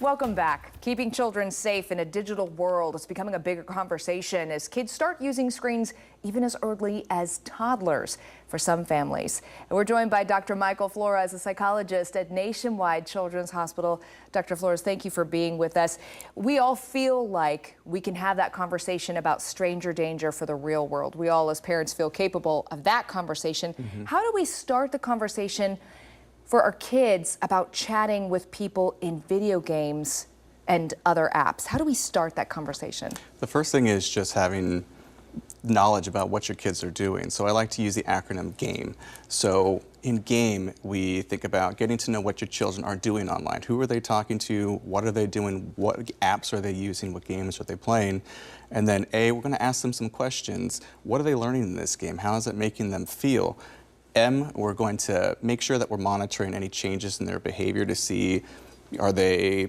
Welcome back. Keeping children safe in a digital world is becoming a bigger conversation as kids start using screens even as early as toddlers for some families. And we're joined by Dr. Michael Flores, a psychologist at Nationwide Children's Hospital. Dr. Flores, thank you for being with us. We all feel like we can have that conversation about stranger danger for the real world. We all as parents feel capable of that conversation. How do we start the conversation for our kids about chatting with people in video games and other apps? How do we start that conversation? The first thing is just having knowledge about what your kids are doing. So I like to use the acronym GAME. So in GAME, we think about getting to know what your children are doing online. Who are they talking to? What are they doing? What apps are they using? What games are they playing? And then A, we're going to ask them some questions. What are they learning in this game? How is it making them feel? M, we're going to make sure that we're monitoring any changes in their behavior to see, are they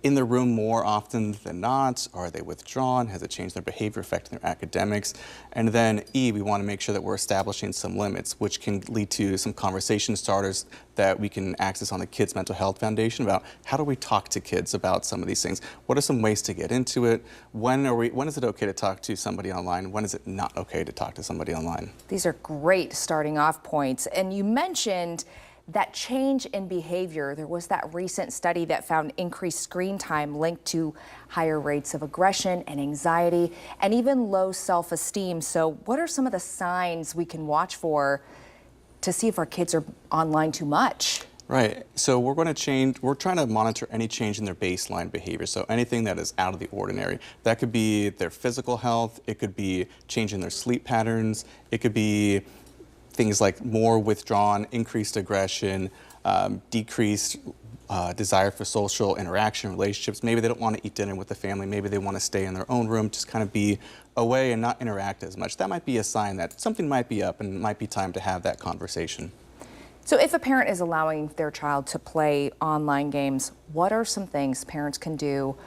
in the room more often than not? Are they withdrawn? Has it changed their behavior, affecting their academics? And then E, we want to make sure that we're establishing some limits, which can lead to some conversation starters that we can access on the Kids Mental Health Foundation about how do we talk to kids about some of these things? What are some ways to get into it? When is it okay to talk to somebody online? When is it not okay to talk to somebody online? These are great starting off points. And you mentioned that change in behavior. There was that recent study that found increased screen time linked to higher rates of aggression and anxiety and even low self-esteem. So what are some of the signs we can watch for to see if our kids are online too much? Right. So we're trying to monitor any change in their baseline behavior. So anything that is out of the ordinary. That could be their physical health. It could be changing their sleep patterns. It could be things like more withdrawn, increased aggression, decreased desire for social interaction, relationships. Maybe they don't want to eat dinner with the family. Maybe they want to stay in their own room, just kind of be away and not interact as much. That might be a sign that something might be up and it might be time to have that conversation. So if a parent is allowing their child to play online games, what are some things parents can do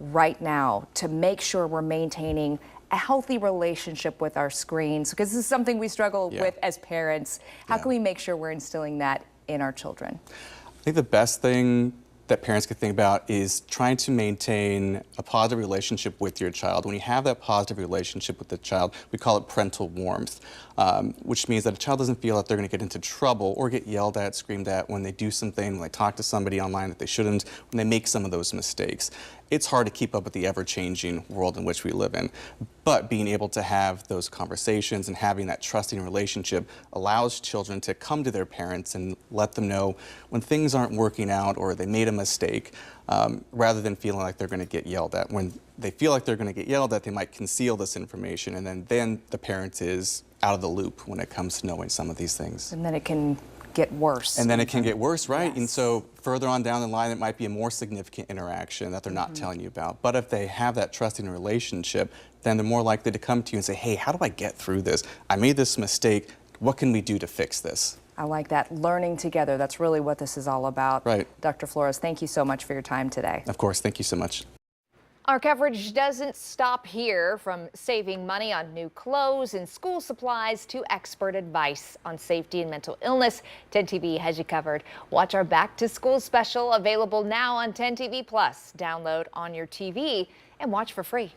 right now to make sure we're maintaining a healthy relationship with our screens? Because this is something we struggle with as parents. How can we make sure we're instilling that in our children? I think the best thing that parents can think about is trying to maintain a positive relationship with your child. When you have that positive relationship with the child, we call it parental warmth, which means that a child doesn't feel that they're going to get into trouble or get yelled at, screamed at when they do something, when they talk to somebody online that they shouldn't, when they make some of those mistakes. It's hard to keep up with the ever-changing world in which we live in, but being able to have those conversations and having that trusting relationship allows children to come to their parents and let them know when things aren't working out or they made a mistake, rather than feeling like they're going to get yelled at. When they feel like they're going to get yelled at, they might conceal this information, and then the parent is out of the loop when it comes to knowing some of these things. And then it can get worse. And then it can get worse, right? Yes. And so further on down the line, it might be a more significant interaction that they're not telling you about. But if they have that trusting relationship, then they're more likely to come to you and say, hey, how do I get through this? I made this mistake. What can we do to fix this? I like that. Learning together. That's really what this is all about. Right. Dr. Flores, thank you so much for your time today. Of course. Thank you so much. Our coverage doesn't stop here, from saving money on new clothes and school supplies to expert advice on safety and mental illness. 10 TV has you covered. Watch our Back to School special, available now on 10 TV Plus. Download on your TV and watch for free.